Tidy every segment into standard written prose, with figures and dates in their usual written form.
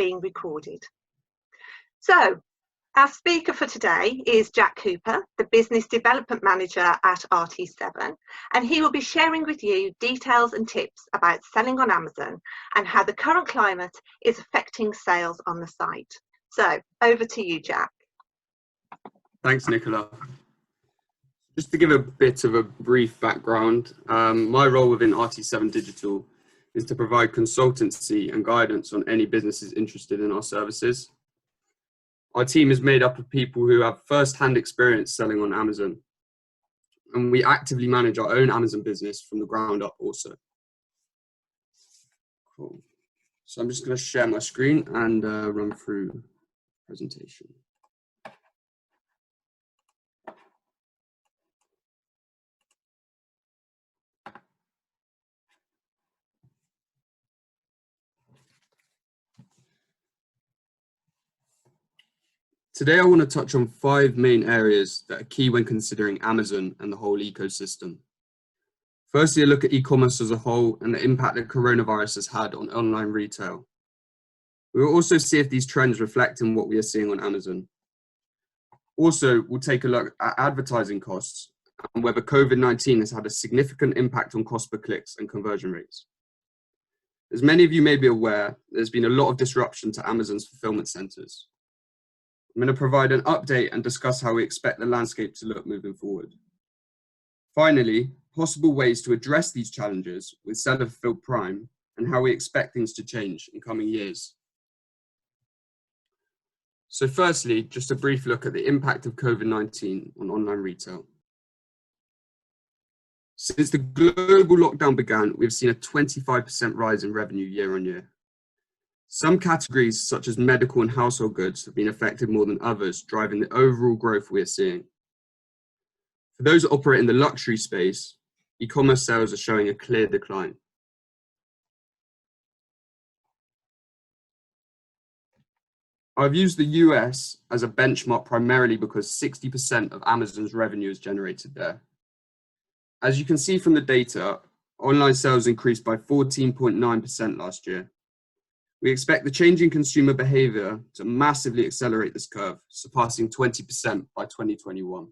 being recorded. So, our speaker for today is Jack Cooper, the Business Development Manager at RT7, and he will be sharing with you details and tips about selling on Amazon and how the current climate is affecting sales on the site. So, over to you, Jack. Thanks, Nicola. Just to give a bit of a brief background, my role within RT7Digital is to provide consultancy and guidance on any businesses interested in our services. Our team is made up of people who have first-hand experience selling on Amazon, and we actively manage our own Amazon business from the ground up also. Cool. So I'm just going to share my screen and run through the presentation. Today, I want to touch on 5 main areas that are key when considering Amazon and the whole ecosystem. Firstly, a look at e-commerce as a whole and the impact that coronavirus has had on online retail. We will also see if these trends reflect in what we are seeing on Amazon. Also, we'll take a look at advertising costs and whether COVID-19 has had a significant impact on cost per clicks and conversion rates. As many of you may be aware, there's been a lot of disruption to Amazon's fulfillment centers. I'm going to provide an update and discuss how we expect the landscape to look moving forward. Finally, possible ways to address these challenges with Seller Fulfilled Prime and how we expect things to change in coming years. So firstly, just a brief look at the impact of COVID-19 on online retail. Since the global lockdown began, we've seen a 25% rise in revenue year on year. Some categories, such as medical and household goods, have been affected more than others, driving the overall growth we are seeing. For those that operate in the luxury space, e-commerce sales are showing a clear decline. I've used the US as a benchmark primarily because 60% of Amazon's revenue is generated there. As you can see from the data, online sales increased by 14.9% last year. We expect the changing consumer behavior to massively accelerate this curve, surpassing 20% by 2021.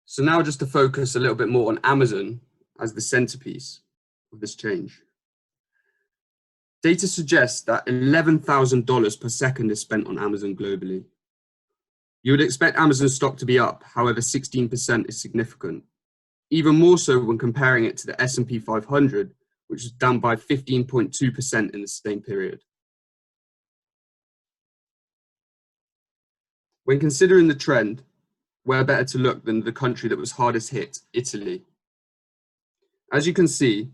So now just to focus a little bit more on Amazon as the centerpiece of this change. Data suggests that $11,000 per second is spent on Amazon globally. You would expect Amazon stock to be up, however 16% is significant. Even more so when comparing it to the S&P 500, which is down by 15.2% in the same period. When considering the trend, where better to look than the country that was hardest hit, Italy. As you can see,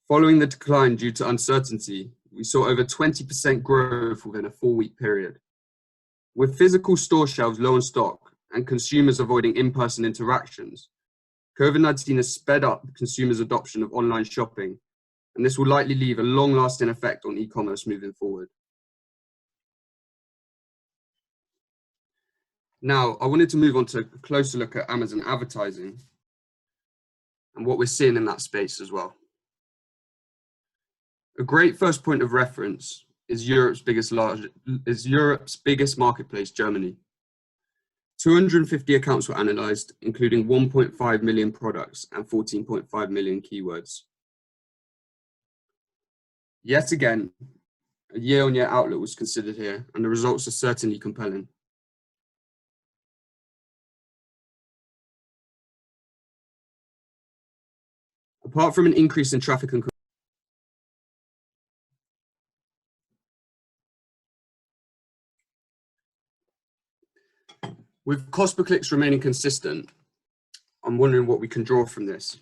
following the decline due to uncertainty, we saw over 20% growth within a 4-week period. With physical store shelves low on stock and consumers avoiding in-person interactions, COVID-19 has sped up consumers' adoption of online shopping, and this will likely leave a long-lasting effect on e-commerce moving forward. Now, I wanted to move on to a closer look at Amazon advertising and what we're seeing in that space as well. A great first point of reference is Europe's biggest marketplace, Germany. 250 accounts were analyzed, including 1.5 million products and 14.5 million keywords. Yet again, a year-on-year outlook was considered here, and the results are certainly compelling. Apart from an increase in traffic and with cost per clicks remaining consistent, I'm wondering what we can draw from this.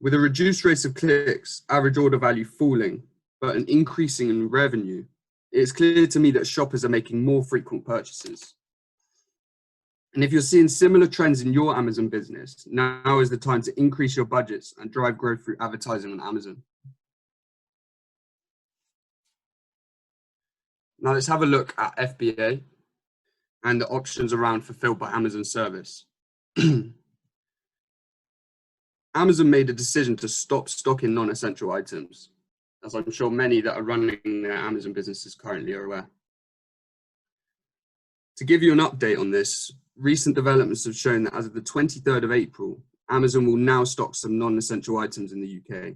With a reduced rate of clicks, average order value falling, but an increasing in revenue, it's clear to me that shoppers are making more frequent purchases. And if you're seeing similar trends in your Amazon business, now is the time to increase your budgets and drive growth through advertising on Amazon. Now let's have a look at FBA and the options around Fulfilled by Amazon service. Amazon made a decision to stop stocking non-essential items, as I'm sure many that are running their Amazon businesses currently are aware. To give you an update on this, recent developments have shown that as of the 23rd of April, Amazon will now stock some non-essential items in the UK.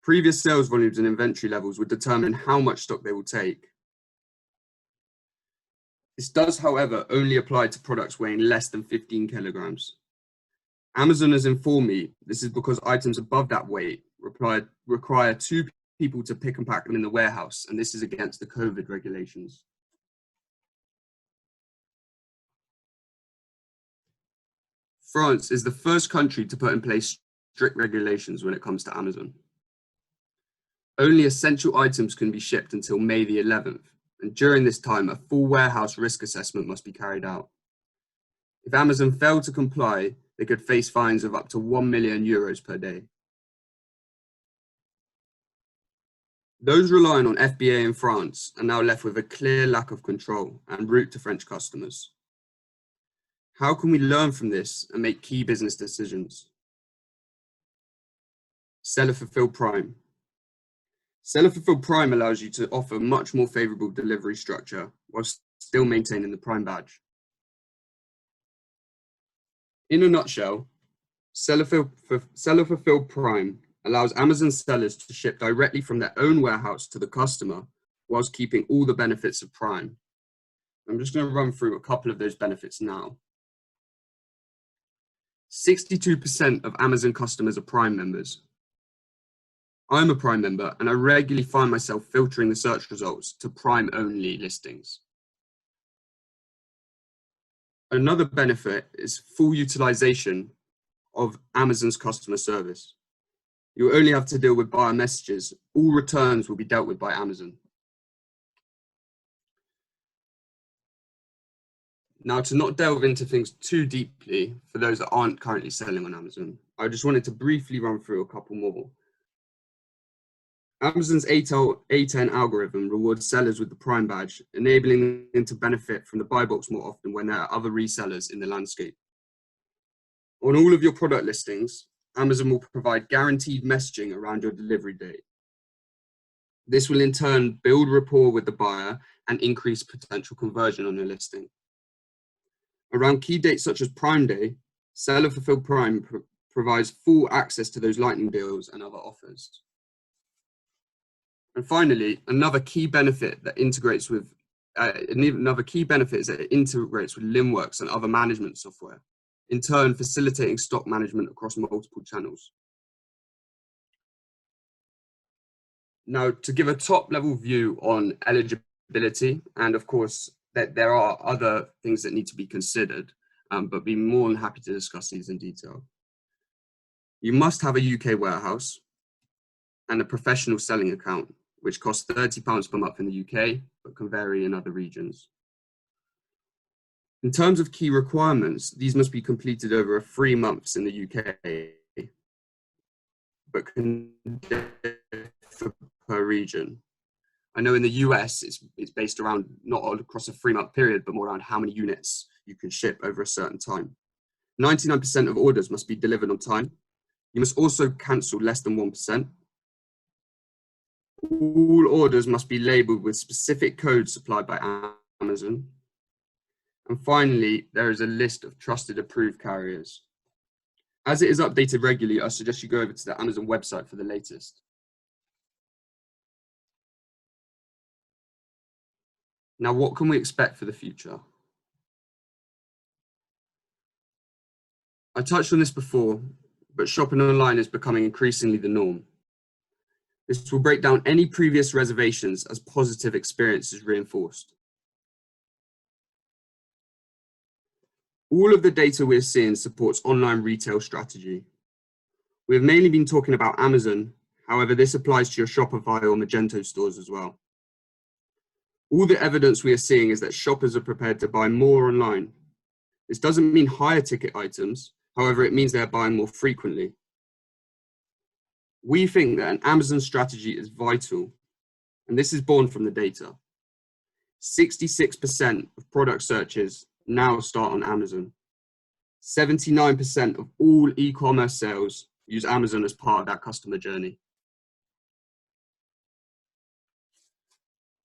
Previous sales volumes and inventory levels would determine how much stock they will take. This does, however, only apply to products weighing less than 15 kilograms. Amazon has informed me this is because items above that weight require 2 people to pick and pack them in the warehouse, and this is against the COVID regulations. France is the first country to put in place strict regulations when it comes to Amazon. Only essential items can be shipped until May the 11th, and during this time, a full warehouse risk assessment must be carried out. If Amazon failed to comply, they could face fines of up to €1 million per day. Those relying on FBA in France are now left with a clear lack of control and route to French customers. How can we learn from this and make key business decisions? Seller Fulfilled Prime. Seller Fulfilled Prime allows you to offer much more favorable delivery structure while still maintaining the Prime badge. In a nutshell, Seller Fulfilled Prime allows Amazon sellers to ship directly from their own warehouse to the customer whilst keeping all the benefits of Prime. I'm just going to run through a couple of those benefits now. 62% of Amazon customers are Prime members. I'm a Prime member and I regularly find myself filtering the search results to Prime only listings. Another benefit is full utilization of Amazon's customer service. You only have to deal with buyer messages. All returns will be dealt with by Amazon. Now, to not delve into things too deeply for those that aren't currently selling on Amazon, I just wanted to briefly run through a couple more. Amazon's A10 algorithm rewards sellers with the Prime badge, enabling them to benefit from the buy box more often when there are other resellers in the landscape. On all of your product listings, Amazon will provide guaranteed messaging around your delivery date. This will in turn build rapport with the buyer and increase potential conversion on your listing. Around key dates such as Prime Day, Seller Fulfilled Prime provides full access to those lightning deals and other offers. And finally, another key benefit is that it integrates with Limworks and other management software, in turn facilitating stock management across multiple channels. Now, to give a top-level view on eligibility, and of course, that there are other things that need to be considered, but be more than happy to discuss these in detail. You must have a UK warehouse and a professional selling account, which costs £30 per month in the UK, but can vary in other regions. In terms of key requirements, these must be completed over 3 months in the UK, but can differ per region. I know in the US, it's based around not across a 3-month period, but more around how many units you can ship over a certain time. 99% of orders must be delivered on time. You must also cancel less than 1%. All orders must be labeled with specific codes supplied by Amazon. And finally, there is a list of trusted approved carriers. As it is updated regularly, I suggest you go over to the Amazon website for the latest. Now, what can we expect for the future? I touched on this before, but shopping online is becoming increasingly the norm. This will break down any previous reservations as positive experiences reinforced. All of the data we're seeing supports online retail strategy. We have mainly been talking about Amazon, however, this applies to your Shopify or Magento stores as well. All the evidence we are seeing is that shoppers are prepared to buy more online. This doesn't mean higher ticket items, however, it means they're buying more frequently. We think that an Amazon strategy is vital, and this is born from the data. 66% of product searches now start on Amazon. 79% of all e-commerce sales use Amazon as part of that customer journey.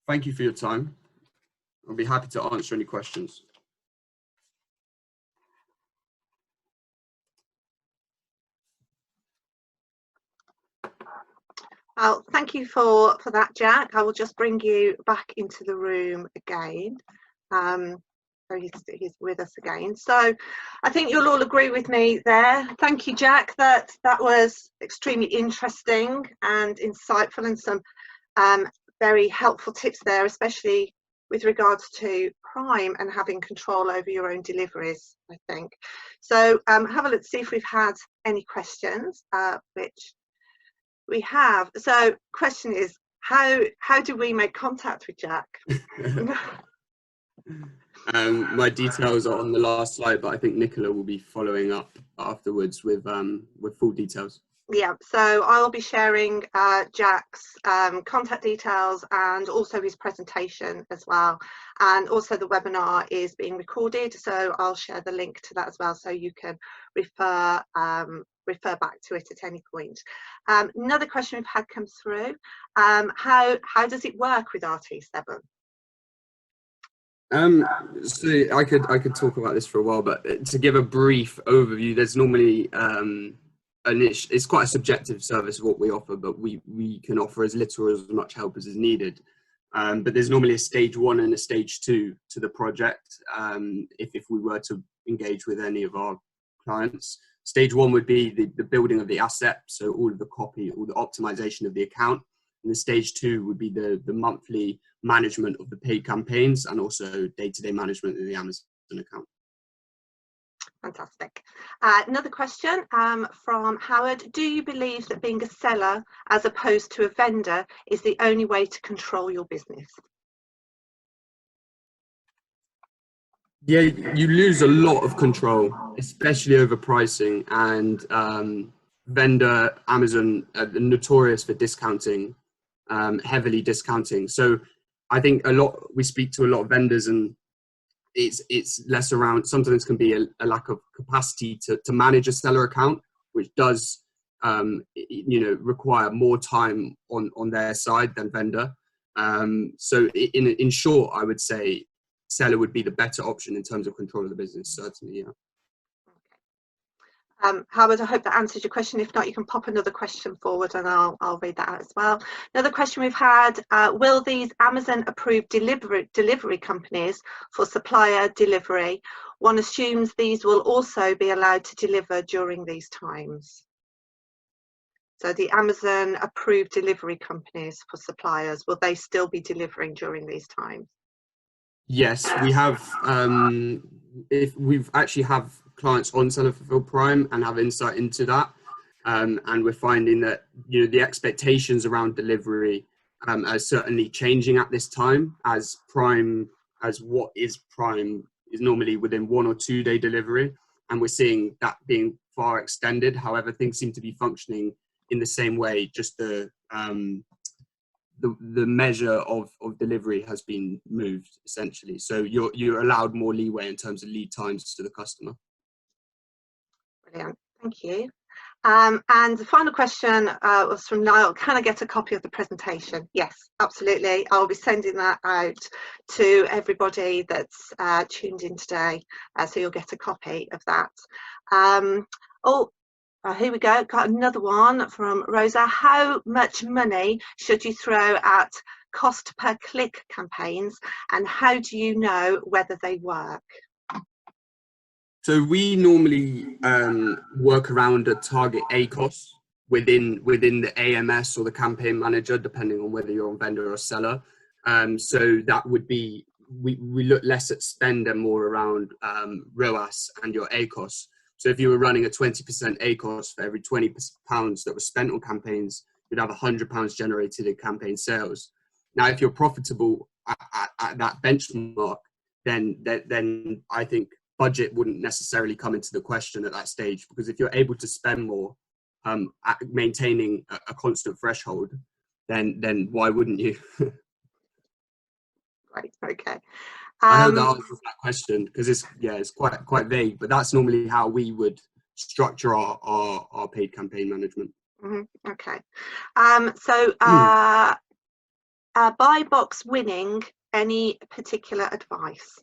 Thank you for your time. I'll be happy to answer any questions. Well, thank you for that, Jack. I will just bring you back into the room again. So he's with us again. So I think you'll all agree with me there. Thank you, Jack. That was extremely interesting and insightful, and some very helpful tips there, especially with regards to Prime and having control over your own deliveries, I think. So have a look, see if we've had any questions, which we have. So question is, how do we make contact with Jack? My details are on the last slide, but I think Nicola will be following up afterwards with full details. Yeah, so I'll be sharing Jack's contact details and also his presentation as well. And also the webinar is being recorded, so I'll share the link to that as well, so you can refer back to it at any point. Another question we've had come through, how does it work with RT7? So I could talk about this for a while, but to give a brief overview, there's normally it's quite a subjective service of what we offer, but we can offer as little or as much help as is needed. But there's normally a stage 1 and a stage 2 to the project. If we were to engage with any of our clients, stage 1 would be the building of the asset, so all of the copy, all the optimization of the account. And the stage 2 would be the monthly management of the paid campaigns and also day-to-day management of the Amazon account. Fantastic. Another question from Howard. Do you believe that being a seller as opposed to a vendor is the only way to control your business? Yeah, you lose a lot of control, especially over pricing, and vendor Amazon are notorious for discounting, heavily discounting. So I think we speak to a lot of vendors, and it's less around, sometimes can be a lack of capacity to manage a seller account, which does require more time on their side than vendor. So in short, I would say seller would be the better option in terms of control of the business, certainly. Yeah. Howard, I hope that answers your question. If not, you can pop another question forward and I'll read that out as well. Another question we've had, will these Amazon approved delivery companies for supplier delivery, one assumes these will also be allowed to deliver during these times? So the Amazon approved delivery companies for suppliers, will they still be delivering during these times? Yes, we have. If we've actually have clients on Seller Fulfilled Prime and have insight into that, and we're finding that the expectations around delivery are certainly changing at this time, as what is Prime is normally within 1 or 2 day delivery, and we're seeing that being far extended. However, things seem to be functioning in the same way, just the measure of delivery has been moved, essentially. So you're allowed more leeway in terms of lead times to the customer. Brilliant, thank you. And the final question was from Niall. Can I get a copy of the presentation? Yes, absolutely. I'll be sending that out to everybody that's tuned in today, so you'll get a copy of that. Here we go, got another one from Rosa. How much money should you throw at cost per click campaigns, and how do you know whether they work? So we normally work around a target ACOS within the AMS or the campaign manager, depending on whether you're a vendor or seller. So that would be, we look less at spend and more around ROAS and your ACOS. So if you were running a 20% ACOS for every £20 that was spent on campaigns, you'd have £100 generated in campaign sales. Now, if you're profitable at that benchmark, then I think budget wouldn't necessarily come into the question at that stage, because if you're able to spend more at maintaining a constant threshold, then why wouldn't you? Right, okay. I hope that answers that question, because it's quite vague, but that's normally how we would structure our paid campaign management. Okay. Buy box winning, any particular advice?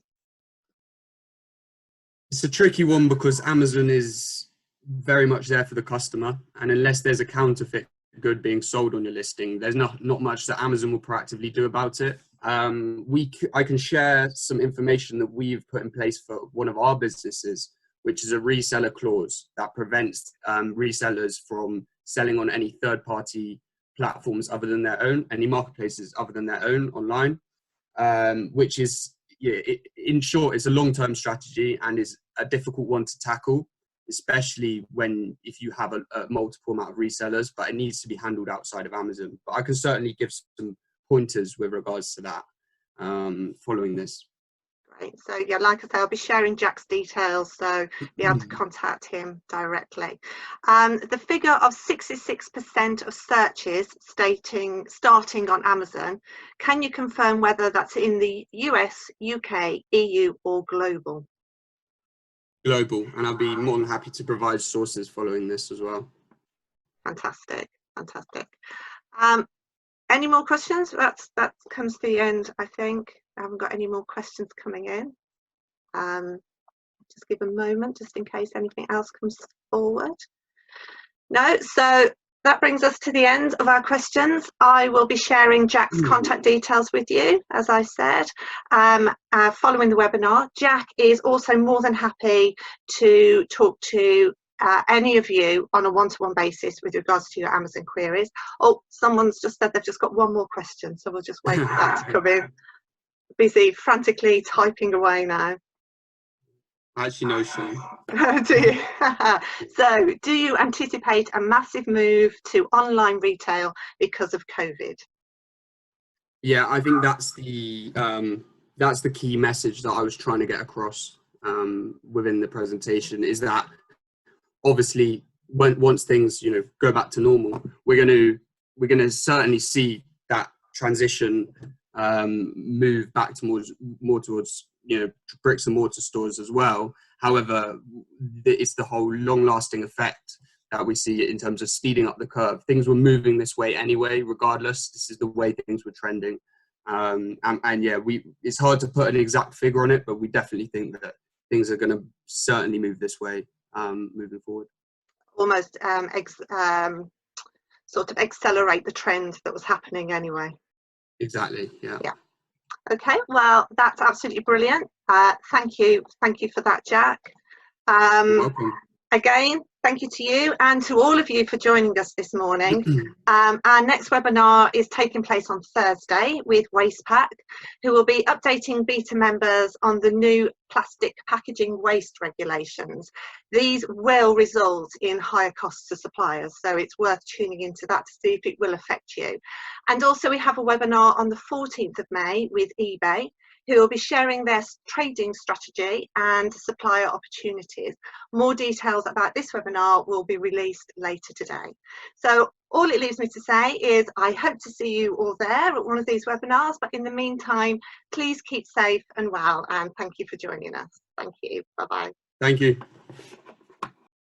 It's a tricky one because Amazon is very much there for the customer, and unless there's a counterfeit good being sold on your listing, there's not much that Amazon will proactively do about it. I can share some information that we've put in place for one of our businesses, which is a reseller clause that prevents resellers from selling on any third-party platforms other than their own, any marketplaces other than their own online, which is, in short, it's a long-term strategy and is a difficult one to tackle, especially if you have a multiple amount of resellers, but it needs to be handled outside of Amazon. But I can certainly give some pointers with regards to that following this. Great. So yeah, like I say, I'll be sharing Jack's details, so be able to contact him directly. The figure of 66% of searches starting on Amazon, can you confirm whether that's in the US, UK, EU or global? Global, and I'll be more than happy to provide sources following this as well. Fantastic. Any more questions? That comes to the end, I think. I haven't got any more questions coming in. Just give a moment, just in case anything else comes forward. No, so that brings us to the end of our questions. I will be sharing Jack's contact details with you, as I said, following the webinar. Jack is also more than happy to talk to any of you on a one-to-one basis with regards to your Amazon queries. Oh, someone's just said they've just got one more question, so we'll just wait for that to come in. Busy frantically typing away now. Actually, no, Sean. Do you? So, do you anticipate a massive move to online retail because of COVID? Yeah, I think that's the key message that I was trying to get across within the presentation, is that obviously once things go back to normal, we're going to certainly see that transition move back more towards bricks and mortar stores as well. However, it's the whole long-lasting effect that we see in terms of speeding up the curve. Things were moving this way anyway, regardless. This is the way things were trending, and yeah, it's hard to put an exact figure on it, but we definitely think that things are going to certainly move this way moving forward. Almost sort of accelerate the trend that was happening anyway. Exactly. Yeah. Okay, well, that's absolutely brilliant. Thank you for that, Jack. You're welcome. Again, thank you to you and to all of you for joining us this morning. Our next webinar is taking place on Thursday with Wastepack, who will be updating BHETA members on the new plastic packaging waste regulations. These will result in higher costs to suppliers, so it's worth tuning into that to see if it will affect you. And also we have a webinar on the 14th of May with eBay, who will be sharing their trading strategy and supplier opportunities. More details about this webinar will be released later today. So all it leaves me to say is I hope to see you all there at one of these webinars, but in the meantime, please keep safe and well, and thank you for joining us. Thank you. Bye-bye. Thank you.